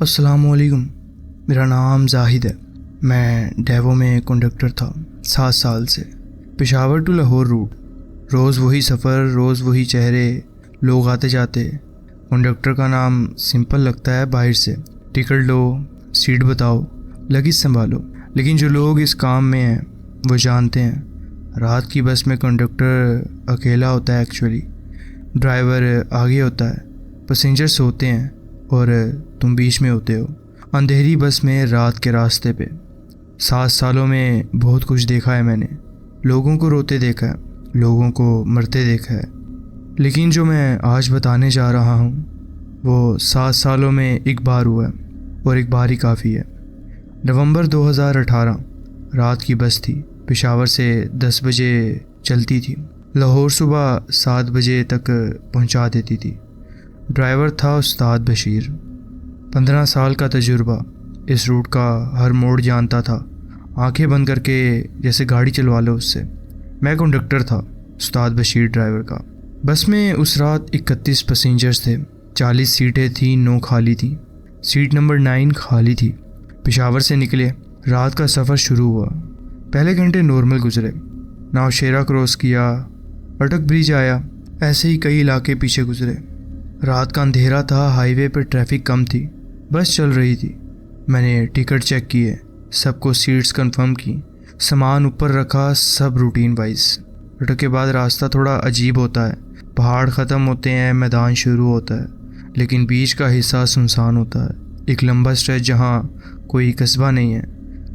अस्सलामुअलैकुम। मेरा नाम जाहिद है। मैं डेवो में कंडक्टर था 7 साल से। पेशावर टू लाहौर रूट, रोज़ वही सफ़र, रोज़ वही चेहरे, लोग आते जाते। कंडक्टर का नाम सिंपल लगता है बाहर से, टिकट लो, सीट बताओ, लगेज संभालो। लेकिन जो लोग इस काम में हैं वो जानते हैं रात की बस में कंडक्टर अकेला होता है। एक्चुअली ड्राइवर आगे होता है, पैसेंजर सोते हैं और तुम बीच में होते हो, अंधेरी बस में रात के रास्ते पे। 7 सालों में बहुत कुछ देखा है मैंने। लोगों को रोते देखा है, लोगों को मरते देखा है। लेकिन जो मैं आज बताने जा रहा हूँ वो 7 सालों में एक बार हुआ है, और एक बार ही काफ़ी है। नवंबर 2018, रात की बस थी। पेशावर से 10 बजे चलती थी, लाहौर सुबह 7 बजे तक पहुँचा देती थी। ड्राइवर था उस्ताद बशीर, 15 साल का तजुर्बा, इस रूट का हर मोड़ जानता था। आंखें बंद करके जैसे गाड़ी चलवा लो उससे। मैं कंडक्टर था, उस्ताद बशीर ड्राइवर का। बस में उस रात 31 पैसेंजर्स थे, 40 सीटें थीं, 9 खाली थी। सीट नंबर 9 खाली थी। पेशावर से निकले, रात का सफ़र शुरू हुआ। पहले घंटे नॉर्मल गुजरे। नौशेरा क्रॉस किया, अटक ब्रिज आया, ऐसे ही कई इलाके पीछे गुजरे। रात का अंधेरा था, हाईवे पर ट्रैफिक कम थी, बस चल रही थी। मैंने टिकट चेक किए, सबको सीट्स कंफर्म की, सामान ऊपर रखा, सब रूटीन वाइज। अटक के बाद रास्ता थोड़ा अजीब होता है, पहाड़ ख़त्म होते हैं, मैदान शुरू होता है, लेकिन बीच का हिस्सा सुनसान होता है। एक लंबा स्ट्रेच जहाँ कोई कस्बा नहीं है,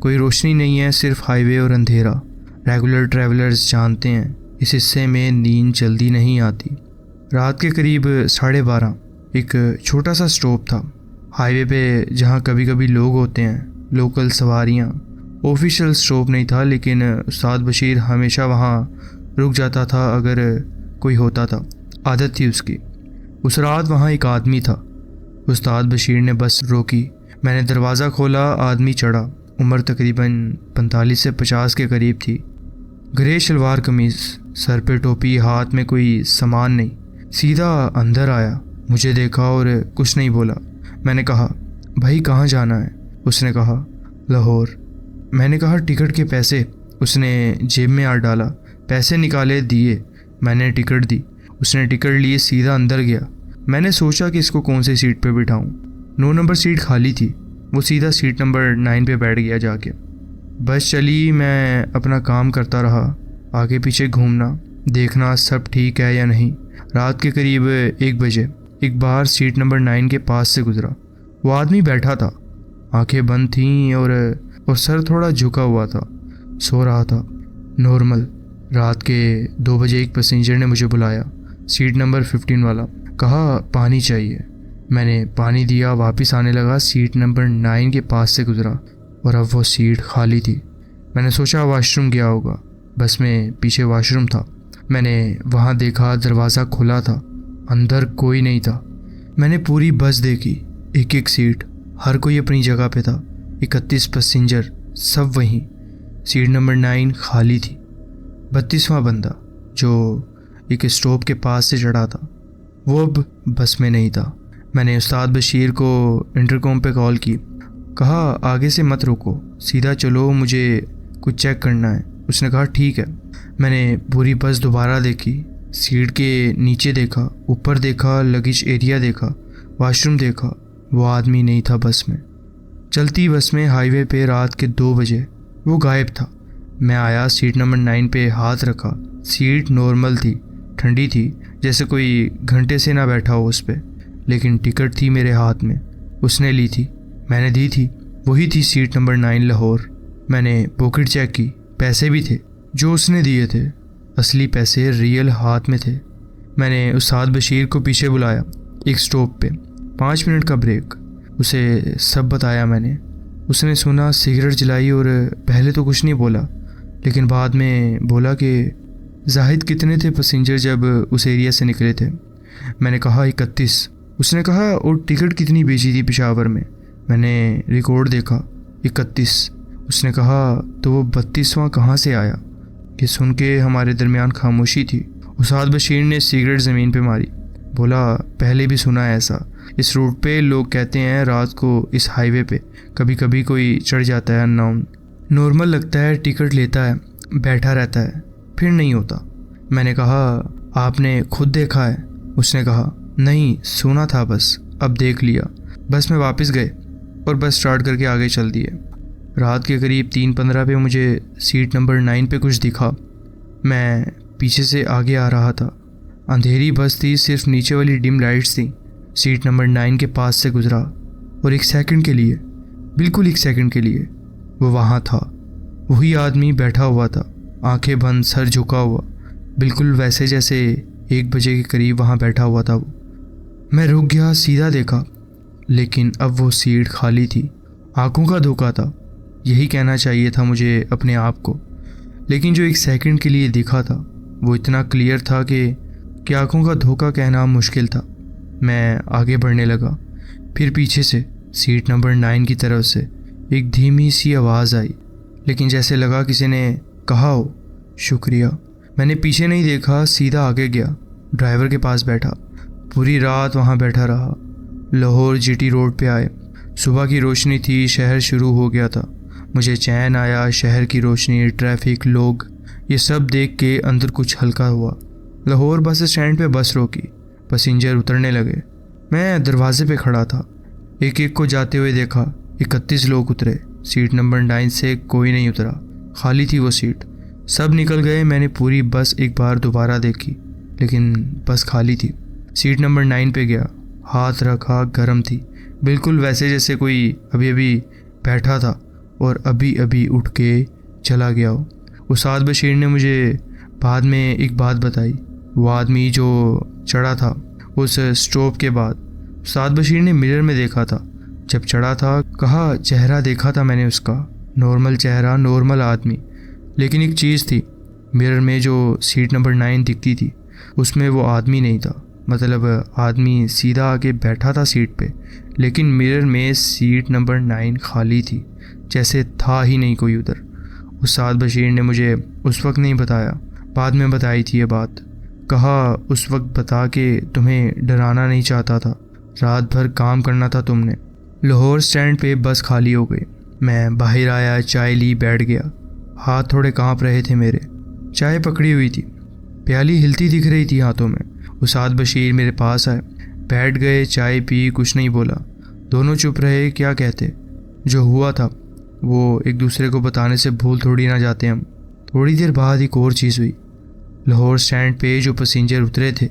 कोई रोशनी नहीं है, सिर्फ हाईवे और अंधेरा। रेगुलर ट्रैवलर्स जानते हैं इस हिस्से में नींद जल्दी नहीं आती। रात के करीब 12:30 एक छोटा सा स्टॉप था हाईवे पे, जहाँ कभी कभी लोग होते हैं, लोकल सवारियाँ। ऑफिशियल स्टॉप नहीं था, लेकिन उस्ताद बशीर हमेशा वहाँ रुक जाता था अगर कोई होता था, आदत थी उसकी। उस रात वहाँ एक आदमी था। उस्ताद बशीर ने बस रोकी, मैंने दरवाज़ा खोला, आदमी चढ़ा। उम्र तकरीबन 45 से 50 के करीब थी। ग्रे शलवार कमीज़, सर पे टोपी, हाथ में कोई सामान नहीं। सीधा अंदर आया, मुझे देखा और कुछ नहीं बोला। मैंने कहा, भाई कहाँ जाना है? उसने कहा, लाहौर। मैंने कहा, टिकट के पैसे? उसने जेब में हाथ डाला, पैसे निकाले, दिए। मैंने टिकट दी, उसने टिकट लिए, सीधा अंदर गया। मैंने सोचा कि इसको कौन सी सीट पे बिठाऊं। 9 नंबर सीट खाली थी, वो सीधा सीट नंबर 9 पे बैठ गया जाके। बस चली, मैं अपना काम करता रहा, आगे पीछे घूमना, देखना सब ठीक है या नहीं। रात के करीब 1 बजे एक बार सीट नंबर 9 के पास से गुजरा। वो आदमी बैठा था, आंखें बंद थीं और सर थोड़ा झुका हुआ था, सो रहा था नॉर्मल। रात के 2 बजे एक पैसेंजर ने मुझे बुलाया, सीट नंबर 15 वाला। कहा, पानी चाहिए। मैंने पानी दिया, वापस आने लगा, सीट नंबर 9 के पास से गुजरा और अब वो सीट खाली थी। मैंने सोचा वॉशरूम गया होगा, बस में पीछे वॉशरूम था। मैंने वहाँ देखा, दरवाज़ा खुला था, अंदर कोई नहीं था। मैंने पूरी बस देखी, एक एक सीट, हर कोई अपनी जगह पे था। 31 पैसेंजर, सब वहीं। सीट नंबर 9 खाली थी। 32वां बंदा जो एक स्टॉप के पास से चढ़ा था, वो अब बस में नहीं था। मैंने उस्ताद बशीर को इंटरकॉम पे कॉल की, कहा, आगे से मत रुको, सीधा चलो, मुझे कुछ चेक करना है। उसने कहा, ठीक है। मैंने पूरी बस दोबारा देखी, सीट के नीचे देखा, ऊपर देखा, लगेज एरिया देखा, वॉशरूम देखा। वो आदमी नहीं था बस में। चलती बस में हाईवे पे रात के 2 बजे वो गायब था। मैं आया, सीट नंबर 9 पे हाथ रखा। सीट नॉर्मल थी, ठंडी थी, जैसे कोई घंटे से ना बैठा हो उस पर, लेकिन टिकट थी मेरे हाथ में। उसने ली थी, मैंने दी थी, वही थी सीट नंबर 9 लाहौर। मैंने पॉकेट चेक की, पैसे भी थे जो उसने दिए थे, असली पैसे रियल हाथ में थे। मैंने उस्ताद बशीर को पीछे बुलाया, एक स्टॉप पे, 5 मिनट का ब्रेक। उसे सब बताया मैंने। उसने सुना, सिगरेट जलाई और पहले तो कुछ नहीं बोला, लेकिन बाद में बोला कि जाहिद कितने थे पैसेंजर जब उस एरिया से निकले थे? मैंने कहा 31। उसने कहा, और टिकट कितनी बेची थी पेशावर में? मैंने रिकॉर्ड देखा, 31। उसने कहा, तो वो 32वां कहाँ से आया? ये सुन के हमारे दरमियान खामोशी थी। उस्ताद बशीर ने सिगरेट ज़मीन पे मारी, बोला पहले भी सुना है ऐसा, इस रूट पे लोग कहते हैं रात को इस हाईवे पे कभी कभी कोई चढ़ जाता है अननोन। नॉर्मल लगता है, टिकट लेता है, बैठा रहता है, फिर नहीं होता। मैंने कहा आपने खुद देखा है? उसने कहा नहीं, सुना था बस, अब देख लिया। बस में वापस गए और बस स्टार्ट करके आगे चल दिए। रात के करीब 3:15 पे मुझे सीट नंबर 9 पे कुछ दिखा। मैं पीछे से आगे आ रहा था। अंधेरी बस थी, सिर्फ नीचे वाली डिम लाइट्स थी। सीट नंबर 9 के पास से गुजरा और 1 सेकंड के लिए, बिल्कुल 1 सेकंड के लिए वो वहाँ था। वही आदमी बैठा हुआ था, आंखें बंद, सर झुका हुआ, बिल्कुल वैसे जैसे 1 बजे के करीब वहाँ बैठा हुआ था वो। मैं रुक गया, सीधा देखा, लेकिन अब वो सीट खाली थी। आंखों का धोखा था, यही कहना चाहिए था मुझे अपने आप को। लेकिन जो 1 सेकंड के लिए दिखा था वो इतना क्लियर था कि आंखों का धोखा कहना मुश्किल था। मैं आगे बढ़ने लगा। फिर पीछे से सीट नंबर 9 की तरफ से एक धीमी सी आवाज़ आई, लेकिन जैसे लगा किसी ने कहा हो शुक्रिया। मैंने पीछे नहीं देखा, सीधा आगे गया, ड्राइवर के पास बैठा। पूरी रात वहाँ बैठा रहा। लाहौर जीटी रोड पे आए। सुबह की रोशनी थी, शहर शुरू हो गया था। मुझे चैन आया। शहर की रोशनी, ट्रैफिक, लोग, ये सब देख के अंदर कुछ हल्का हुआ। लाहौर बस स्टैंड पे बस रोकी, पैसेंजर उतरने लगे। मैं दरवाजे पे खड़ा था, एक एक को जाते हुए देखा। 31 लोग उतरे। सीट नंबर 9 से कोई नहीं उतरा, खाली थी वो सीट। सब निकल गए। मैंने पूरी बस एक बार दोबारा देखी, लेकिन बस खाली थी। सीट नंबर 9 पे गया, हाथ रखा, गर्म थी, बिल्कुल वैसे जैसे कोई अभी अभी बैठा था और अभी अभी उठ के चला गया हो। उस्ताद बशीर ने मुझे बाद में एक बात बताई। वो आदमी जो चढ़ा था उस स्टॉप के बाद, उस्ताद बशीर ने मिरर में देखा था जब चढ़ा था। कहा चेहरा देखा था मैंने उसका, नॉर्मल चेहरा, नॉर्मल आदमी। लेकिन एक चीज़ थी, मिरर में जो सीट नंबर 9 दिखती थी उसमें वो आदमी नहीं था। मतलब आदमी सीधा आके बैठा था सीट पे, लेकिन मिरर में सीट नंबर 9 खाली थी, जैसे था ही नहीं कोई उधर। उस्ताद बशीर ने मुझे उस वक्त नहीं बताया, बाद में बताई थी ये बात। कहा उस वक्त बता के तुम्हें डराना नहीं चाहता था, रात भर काम करना था तुमने। लाहौर स्टैंड पे बस खाली हो गई। मैं बाहर आया, चाय ली, बैठ गया। हाथ थोड़े कांप रहे थे मेरे, चाय पकड़ी हुई थी, प्याली हिलती दिख रही थी हाथों में। उस्ताद बशीर मेरे पास आए, बैठ गए, चाय पी, कुछ नहीं बोला। दोनों चुप रहे। क्या कहते, जो हुआ था वो एक दूसरे को बताने से भूल थोड़ी ना जाते हम। थोड़ी देर बाद एक और चीज़ हुई। लाहौर स्टैंड पे जो पैसेंजर उतरे थे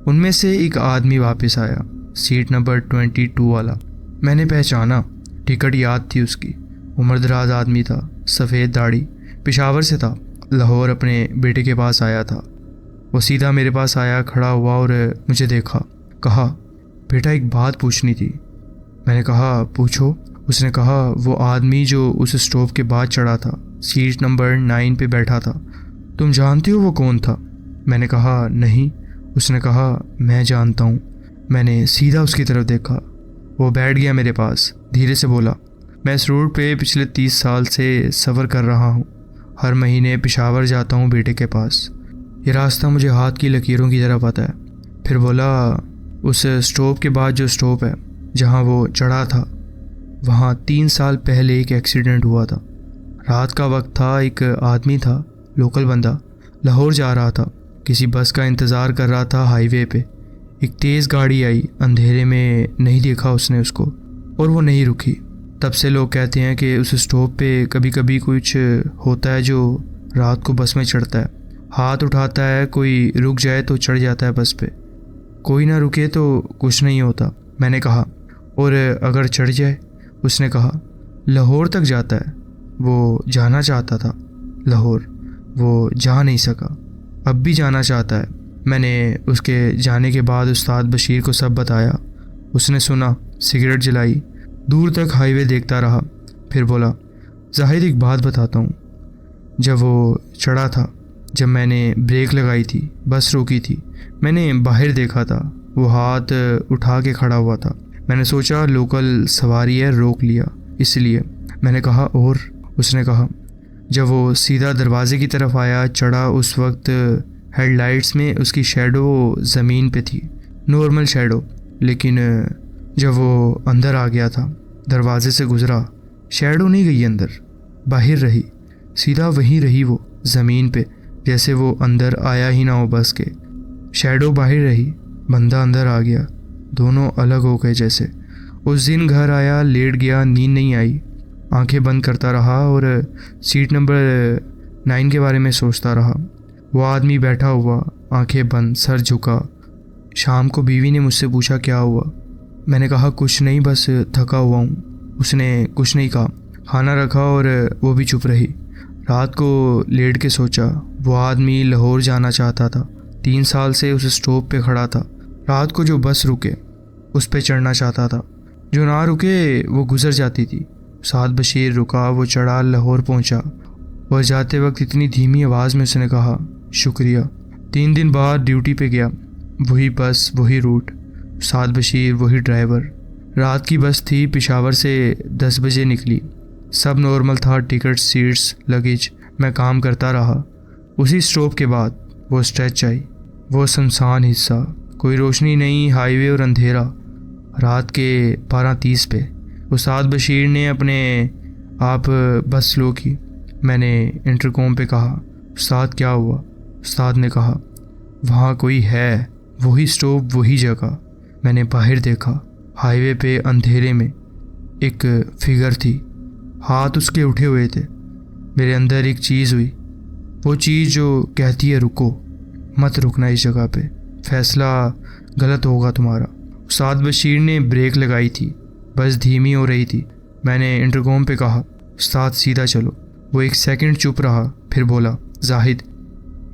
उनमें से एक आदमी वापस आया, सीट नंबर 22 वाला। मैंने पहचाना, टिकट याद थी उसकी। उम्रदराज आदमी था, सफ़ेद दाढ़ी, पेशावर से था। लाहौर अपने बेटे के पास आया था। वो सीधा मेरे पास आया, खड़ा हुआ और मुझे देखा। कहा बेटा एक बात पूछनी थी। मैंने कहा पूछो। उसने कहा वो आदमी जो उस स्टॉप के बाद चढ़ा था, सीट नंबर 9 पे बैठा था, तुम जानते हो वो कौन था? मैंने कहा नहीं। उसने कहा मैं जानता हूँ। मैंने सीधा उसकी तरफ देखा। वो बैठ गया मेरे पास, धीरे से बोला मैं इस रोड पे पिछले 30 साल से सफ़र कर रहा हूँ। हर महीने पेशावर जाता हूँ बेटे के पास। ये रास्ता मुझे हाथ की लकीरों की तरह पता है। फिर बोला उस स्टॉप के बाद जो स्टॉप है जहाँ वो चढ़ा था, वहाँ 3 साल पहले एक एक्सीडेंट हुआ था। रात का वक्त था, एक आदमी था, लोकल बंदा, लाहौर जा रहा था, किसी बस का इंतज़ार कर रहा था हाईवे पे। एक तेज़ गाड़ी आई, अंधेरे में नहीं देखा उसने उसको और वो नहीं रुकी। तब से लोग कहते हैं कि उस स्टॉप पे कभी कभी कुछ होता है जो रात को बस में चढ़ता है, हाथ उठाता है, कोई रुक जाए तो चढ़ जाता है बस पे, कोई ना रुके तो कुछ नहीं होता। मैंने कहा और अगर चढ़ जाए? उसने कहा लाहौर तक जाता है। वो जाना चाहता था लाहौर, वो जा नहीं सका, अब भी जाना चाहता है। मैंने उसके जाने के बाद उस्ताद बशीर को सब बताया। उसने सुना, सिगरेट जलाई, दूर तक हाईवे देखता रहा। फिर बोला जाहिद एक बात बताता हूँ, जब वो चढ़ा था, जब मैंने ब्रेक लगाई थी, बस रोकी थी, मैंने बाहर देखा था, वो हाथ उठा के खड़ा हुआ था। मैंने सोचा लोकल सवारी है, रोक लिया इसलिए। मैंने कहा और? उसने कहा जब वो सीधा दरवाजे की तरफ आया, चढ़ा, उस वक्त हेडलाइट्स में उसकी शैडो ज़मीन पे थी। Normal shadow. लेकिन जब वो अंदर आ गया था, दरवाजे से गुजरा, शैडो नहीं गई अंदर, बाहर रही, सीधा वहीं रही वो ज़मीन पे, जैसे वो अंदर आया ही ना हो बस के। शैडो बाहर रही, बंदा अंदर आ गया, दोनों अलग हो गए जैसे। उस दिन घर आया, लेट गया, नींद नहीं आई, आंखें बंद करता रहा और सीट नंबर 9 के बारे में सोचता रहा। वो आदमी बैठा हुआ, आंखें बंद, सर झुका। शाम को बीवी ने मुझसे पूछा क्या हुआ। मैंने कहा कुछ नहीं, बस थका हुआ हूँ। उसने कुछ नहीं कहा, खाना रखा और वो भी चुप रही। रात को लेट के सोचा, वो आदमी लाहौर जाना चाहता था, 3 साल से उस स्टॉप पे खड़ा था। रात को जो बस रुके उस पे चढ़ना चाहता था, जो ना रुके वो गुजर जाती थी। साद बशीर रुका, वो चढ़ा, लाहौर पहुंचा और जाते वक्त इतनी धीमी आवाज़ में उसने कहा शुक्रिया। 3 दिन बाद ड्यूटी पे गया, वही बस, वही रूट, साद बशीर, वही ड्राइवर। रात की बस थी, पेशावर से 10 बजे निकली। सब नॉर्मल था, टिकट, सीट्स, लगेज। मैं काम करता रहा। उसी स्टॉप के बाद वो स्ट्रेच आई, वो सुनसान हिस्सा, कोई रोशनी नहीं, हाईवे और अंधेरा। रात के 12:30 पे उस्ताद बशीर ने अपने आप बस स्लो की। मैंने इंटरकॉम पे कहा उस्ताद क्या हुआ। उस्ताद ने कहा वहाँ कोई है, वही स्टॉप, वही जगह। मैंने बाहर देखा, हाईवे पे अंधेरे में एक फिगर थी, हाथ उसके उठे हुए थे। मेरे अंदर एक चीज़ हुई, वो चीज़ जो कहती है रुको, मत रुकना इस जगह पे, फैसला गलत होगा तुम्हारा। उस्ताद बशीर ने ब्रेक लगाई थी, बस धीमी हो रही थी। मैंने इंटरकॉम पे कहा उस्ताद सीधा चलो। वो 1 सेकंड चुप रहा, फिर बोला जाहिद।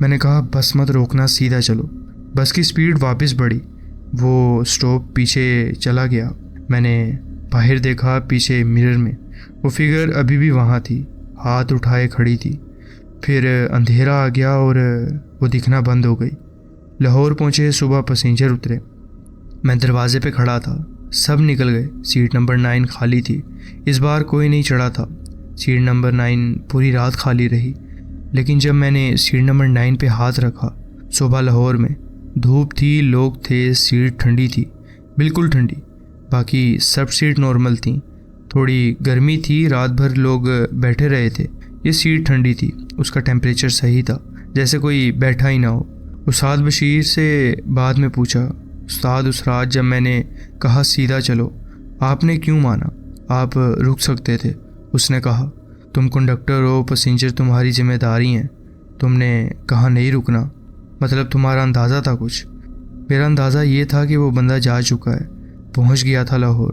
मैंने कहा बस मत रोकना, सीधा चलो। बस की स्पीड वापस बढ़ी, वो स्टॉप पीछे चला गया। मैंने बाहर देखा, पीछे मिरर में वो फिगर अभी भी वहाँ थी, हाथ उठाए खड़ी थी। फिर अंधेरा आ गया और वो दिखना बंद हो गई। लाहौर पहुँचे, सुबह पैसेंजर उतरे। मैं दरवाजे पे खड़ा था, सब निकल गए। सीट नंबर 9 खाली थी। इस बार कोई नहीं चढ़ा था। सीट नंबर 9 पूरी रात खाली रही। लेकिन जब मैंने सीट नंबर 9 पे हाथ रखा, सुबह लाहौर में धूप थी, लोग थे, सीट ठंडी थी, बिल्कुल ठंडी। बाकी सब सीट नॉर्मल थी, थोड़ी गर्मी थी, रात भर लोग बैठे रहे थे। ये सीट ठंडी थी, उसका टेम्परेचर सही था, जैसे कोई बैठा ही ना हो। उस्ताद बशीर से बाद में पूछा उस्ताद उस रात जब मैंने कहा सीधा चलो, आपने क्यों माना, आप रुक सकते थे। उसने कहा तुम कंडक्टर हो, पैसेंजर तुम्हारी जिम्मेदारी हैं, तुमने कहा नहीं रुकना, मतलब तुम्हारा अंदाज़ा था कुछ। मेरा अंदाज़ा ये था कि वो बंदा जा चुका है, पहुंच गया था लाहौर,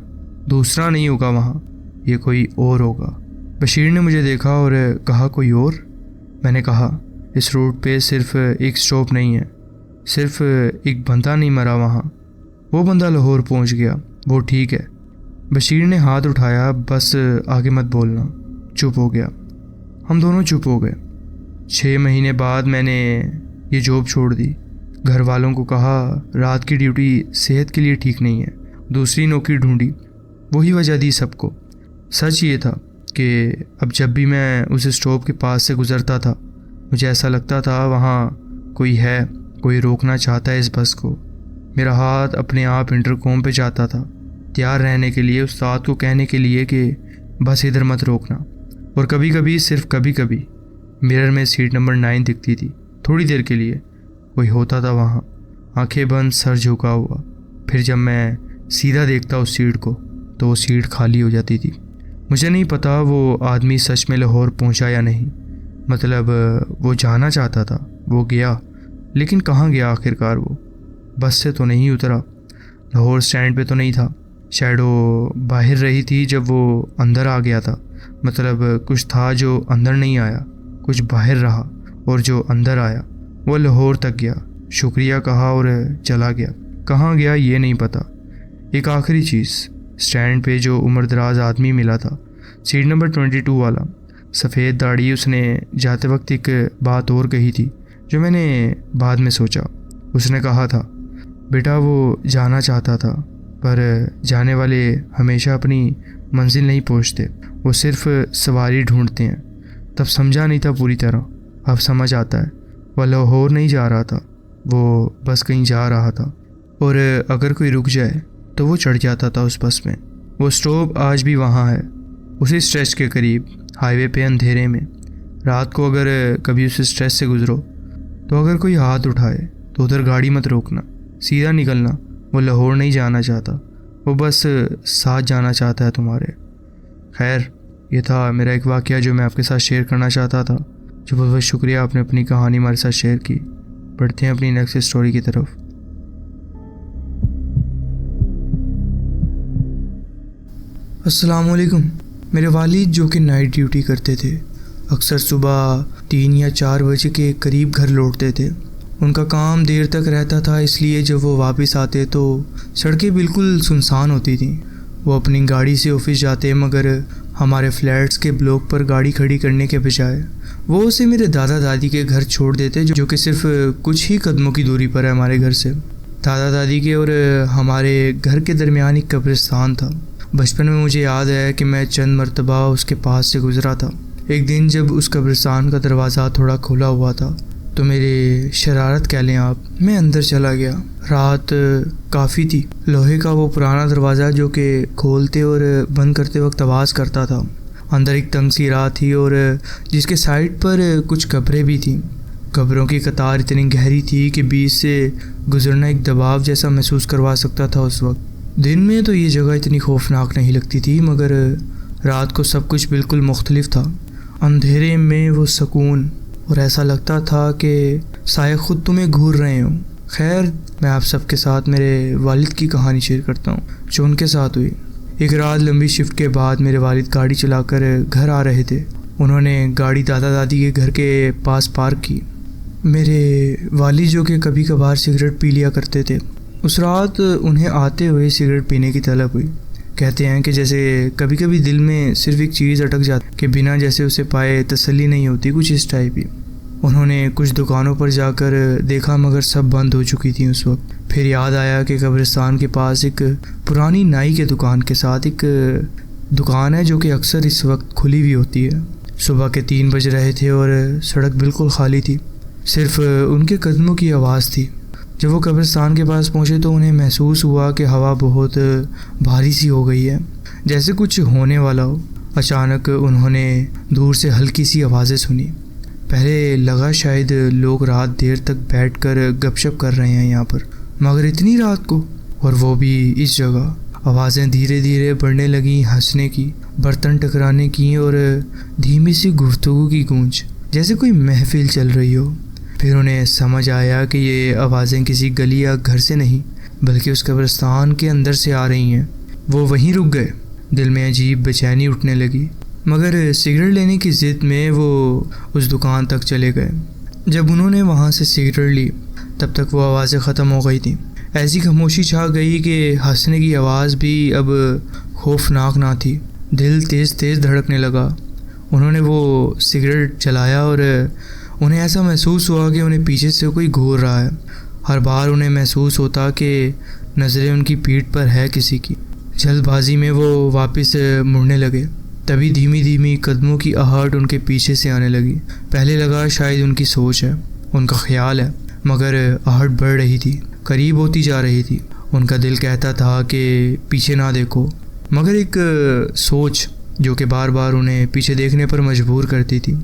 दूसरा नहीं होगा वहाँ, ये कोई और होगा। बशीर ने मुझे देखा और कहा कोई और। मैंने कहा इस रूट पे सिर्फ एक स्टॉप नहीं है, सिर्फ एक बंदा नहीं मरा वहाँ, वो बंदा लाहौर पहुँच गया, वो ठीक है। बशीर ने हाथ उठाया, बस आगे मत बोलना। चुप हो गया, हम दोनों चुप हो गए। 6 महीने बाद मैंने ये जॉब छोड़ दी। घर वालों को कहा रात की ड्यूटी सेहत के लिए ठीक नहीं है, दूसरी नौकरी ढूंढी, वही वजह दी सबको। सच ये था कि अब जब भी मैं उस स्टॉप के पास से गुज़रता था, मुझे ऐसा लगता था वहाँ कोई है, कोई रोकना चाहता है इस बस को। मेरा हाथ अपने आप इंटरकॉम पे जाता था, तैयार रहने के लिए, उस्ताद को कहने के लिए कि बस इधर मत रोकना। और कभी कभी, सिर्फ कभी कभी, मिरर में सीट नंबर 9 दिखती थी, थोड़ी देर के लिए कोई होता था वहाँ, आंखें बंद, सर झुका हुआ। फिर जब मैं सीधा देखता उस सीट को तो वो सीट खाली हो जाती थी। मुझे नहीं पता वो आदमी सच में लाहौर पहुँचा या नहीं, मतलब वो जाना चाहता था, वो गया, लेकिन कहाँ गया आखिरकार। वो बस से तो नहीं उतरा, लाहौर स्टैंड पे तो नहीं था। शैडो बाहर रही थी जब वो अंदर आ गया था, मतलब कुछ था जो अंदर नहीं आया, कुछ बाहर रहा, और जो अंदर आया वो लाहौर तक गया, शुक्रिया कहा और चला गया। कहाँ गया ये नहीं पता। एक आखिरी चीज़, स्टैंड पे जो उम्रदराज आदमी मिला था, सीट नंबर 22 वाला, सफ़ेद दाढ़ी, उसने जाते वक्त एक बात और कही थी जो मैंने बाद में सोचा। उसने कहा था बेटा वो जाना चाहता था, पर जाने वाले हमेशा अपनी मंजिल नहीं पहुंचते, वो सिर्फ सवारी ढूंढते हैं। तब समझा नहीं था पूरी तरह, अब समझ आता है। वह लाहौर नहीं जा रहा था, वो बस कहीं जा रहा था। और अगर कोई रुक जाए तो वो चढ़ जाता था उस बस में। वो स्टॉप आज भी वहाँ है, उसी स्ट्रेच के करीब, हाईवे पे अंधेरे में। रात को अगर कभी उस स्ट्रेच से गुजरो तो अगर कोई हाथ उठाए तो उधर गाड़ी मत रोकना, सीधा निकलना। वो लाहौर नहीं जाना चाहता, वो बस साथ जाना चाहता है तुम्हारे। खैर, ये था मेरा एक वाक़या जो मैं आपके साथ शेयर करना चाहता था। जो बहुत बहुत शुक्रिया, आपने अपनी कहानी हमारे साथ शेयर की। बढ़ते हैं अपनी नेक्स्ट स्टोरी की तरफ। अस्सलाम वालेकुम। मेरे वालिद जो कि नाइट ड्यूटी करते थे, अक्सर सुबह 3 या 4 बजे के करीब घर लौटते थे। उनका काम देर तक रहता था, इसलिए जब वो वापस आते तो सड़कें बिल्कुल सुनसान होती थीं। वो अपनी गाड़ी से ऑफिस जाते, मगर हमारे फ्लैट्स के ब्लॉक पर गाड़ी खड़ी करने के बजाय वो उसे मेरे दादा दादी के घर छोड़ देते, जो कि सिर्फ कुछ ही कदमों की दूरी पर है हमारे घर से। दादा दादी के और हमारे घर के दरमियान एक कब्रिस्तान था। बचपन में मुझे याद है कि मैं चंद मरतबा उसके पास से गुजरा था। एक दिन जब उस कब्रिस्तान का दरवाज़ा थोड़ा खुला हुआ था तो मेरी शरारत कह लें आप, मैं अंदर चला गया। रात काफ़ी थी। लोहे का वो पुराना दरवाज़ा जो कि खोलते और बंद करते वक्त आवाज़ करता था। अंदर एक तंग सी राह थी और जिसके साइड पर कुछ कब्रें भी थीं। कब्रों की कतार इतनी गहरी थी कि बीच से गुजरना एक दबाव जैसा महसूस करवा सकता था उस वक्त। दिन में तो ये जगह इतनी खौफनाक नहीं लगती थी, मगर रात को सब कुछ बिल्कुल मुख्तलिफ था। अंधेरे में वो सुकून, और ऐसा लगता था कि साए खुद तुम्हें घूर रहे हों। खैर, मैं आप सबके साथ मेरे वालिद की कहानी शेयर करता हूँ जो उनके साथ हुई। एक रात लंबी शिफ्ट के बाद मेरे वालिद गाड़ी चलाकर घर आ रहे थे। उन्होंने गाड़ी दादा दादी के घर के पास पार्क की। मेरे वालिद जो कि कभी कभार सिगरेट पी लिया करते थे, उस रात उन्हें आते हुए सिगरेट पीने की तलब हुई। कहते हैं कि जैसे कभी कभी दिल में सिर्फ एक चीज़ अटक जाती कि बिना जैसे उसे पाए तसल्ली नहीं होती, कुछ इस टाइप ही। उन्होंने कुछ दुकानों पर जाकर देखा, मगर सब बंद हो चुकी थी उस वक्त। फिर याद आया कि कब्रिस्तान के पास एक पुरानी नाई के दुकान के साथ एक दुकान है जो कि अक्सर इस वक्त खुली हुई होती है। सुबह के 3 बज रहे थे और सड़क बिल्कुल खाली थी, सिर्फ उनके कदमों की आवाज़ थी। जब वो कब्रिस्तान के पास पहुँचे तो उन्हें महसूस हुआ कि हवा बहुत भारी सी हो गई है, जैसे कुछ होने वाला हो। अचानक उन्होंने दूर से हल्की सी आवाज़ें सुनी। पहले लगा शायद लोग रात देर तक बैठकर गपशप कर रहे हैं यहाँ पर, मगर इतनी रात को, और वो भी इस जगह। आवाज़ें धीरे धीरे बढ़ने लगी, हंसने की, बर्तन टकराने की और धीमी सी गुफ्तगू की गूंज, जैसे कोई महफिल चल रही हो। फिर उन्हें समझ आया कि ये आवाज़ें किसी गली या घर से नहीं, बल्कि उस कब्रिस्तान के अंदर से आ रही हैं। वो वहीं रुक गए। दिल में अजीब बेचैनी उठने लगी, मगर सिगरेट लेने की ज़िद में वो उस दुकान तक चले गए। जब उन्होंने वहाँ से सिगरेट ली तब तक वो आवाज़ें ख़त्म हो गई थी। ऐसी खामोशी छा गई कि हंसने की आवाज़ भी अब खौफनाक ना थी। दिल तेज़ तेज़ धड़कने लगा। उन्होंने वो सिगरेट जलाया और उन्हें ऐसा महसूस हुआ कि उन्हें पीछे से कोई घूर रहा है। हर बार उन्हें महसूस होता कि नज़रें उनकी पीठ पर है किसी की। जल्दबाजी में वो वापस मुड़ने लगे। तभी धीमी धीमी कदमों की आहट उनके पीछे से आने लगी। पहले लगा शायद उनकी सोच है, उनका ख्याल है, मगर आहट बढ़ रही थी, करीब होती जा रही थी। उनका दिल कहता था कि पीछे ना देखो, मगर एक सोच जो कि बार बार उन्हें पीछे देखने पर मजबूर करती थी।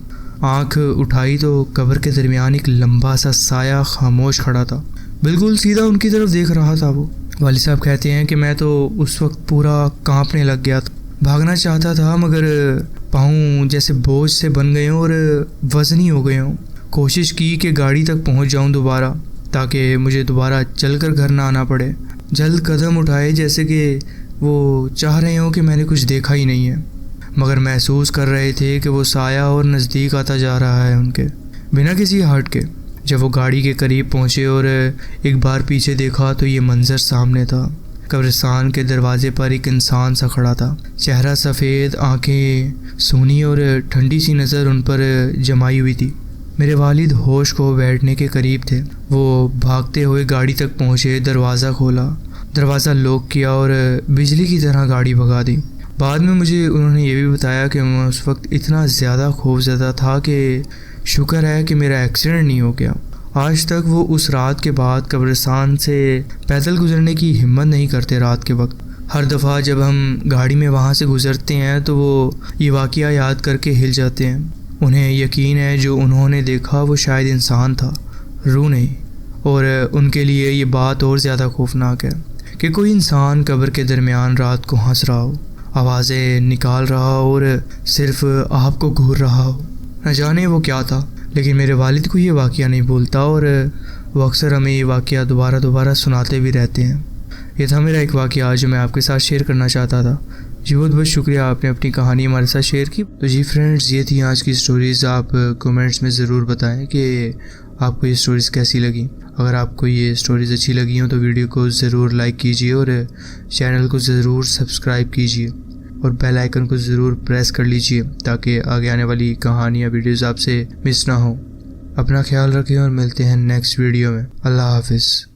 आंख उठाई तो कब्र के दरमियान एक लंबा सा साया खामोश खड़ा था, बिल्कुल सीधा उनकी तरफ देख रहा था। वो वालिद साहब कहते हैं कि मैं तो उस वक्त पूरा कांपने लग गया था। भागना चाहता था, मगर पाँव जैसे बोझ से बन गए हों और वज़नी हो गए हों। कोशिश की कि गाड़ी तक पहुंच जाऊं दोबारा, ताकि मुझे दोबारा चलकर घर ना आना पड़े। जल्द कदम उठाए जैसे कि वो चाह रहे हों कि मैंने कुछ देखा ही नहीं है, मगर महसूस कर रहे थे कि वो साया और नज़दीक आता जा रहा है उनके, बिना किसी हट के। जब वो गाड़ी के करीब पहुंचे और एक बार पीछे देखा तो ये मंजर सामने था। कब्रिस्तान के दरवाजे पर एक इंसान सा खड़ा था। चेहरा सफ़ेद, आंखें सूनी और ठंडी सी नज़र उन पर जमाई हुई थी। मेरे वालिद होश को बैठने के करीब थे। वो भागते हुए गाड़ी तक पहुंचे, दरवाज़ा खोला, दरवाज़ा लॉक किया और बिजली की तरह गाड़ी भगा दी। बाद में मुझे उन्होंने ये भी बताया कि मैं उस वक्त इतना ज़्यादा खौफज़दा था कि शुक्र है कि मेरा एक्सीडेंट नहीं हो गया। आज तक वो उस रात के बाद कब्रिस्तान से पैदल गुजरने की हिम्मत नहीं करते रात के वक्त। हर दफ़ा जब हम गाड़ी में वहाँ से गुजरते हैं तो वो ये वाक़या याद करके हिल जाते हैं। उन्हें यकीन है जो उन्होंने देखा वो शायद इंसान था, रूह नहीं। और उनके लिए ये बात और ज़्यादा खौफनाक है कि कोई इंसान कब्र के दरमियान रात को हंस रहा हो, आवाज़ें निकाल रहा हो और सिर्फ आपको घूर रहा हो। न जाने वो क्या था, लेकिन मेरे वालिद को ये वाक़या नहीं भूलता और वो अक्सर हमें ये वाक़या दोबारा सुनाते भी रहते हैं। ये था मेरा एक वाक़या जो मैं आपके साथ शेयर करना चाहता था। जी बहुत बहुत शुक्रिया, आपने अपनी कहानी हमारे साथ शेयर की। तो जी फ्रेंड्स, ये थी आज की स्टोरीज़। आप कमेंट्स में ज़रूर बताएं कि आपको ये स्टोरीज़ कैसी लगी। अगर आपको ये स्टोरीज़ अच्छी लगी हो तो वीडियो को ज़रूर लाइक कीजिए और चैनल को ज़रूर सब्सक्राइब कीजिए और बेल आइकन को ज़रूर प्रेस कर लीजिए ताकि आगे आने वाली कहानियाँ वीडियोज़ आपसे मिस ना हो। अपना ख्याल रखें और मिलते हैं नेक्स्ट वीडियो में। अल्लाह हाफिज़।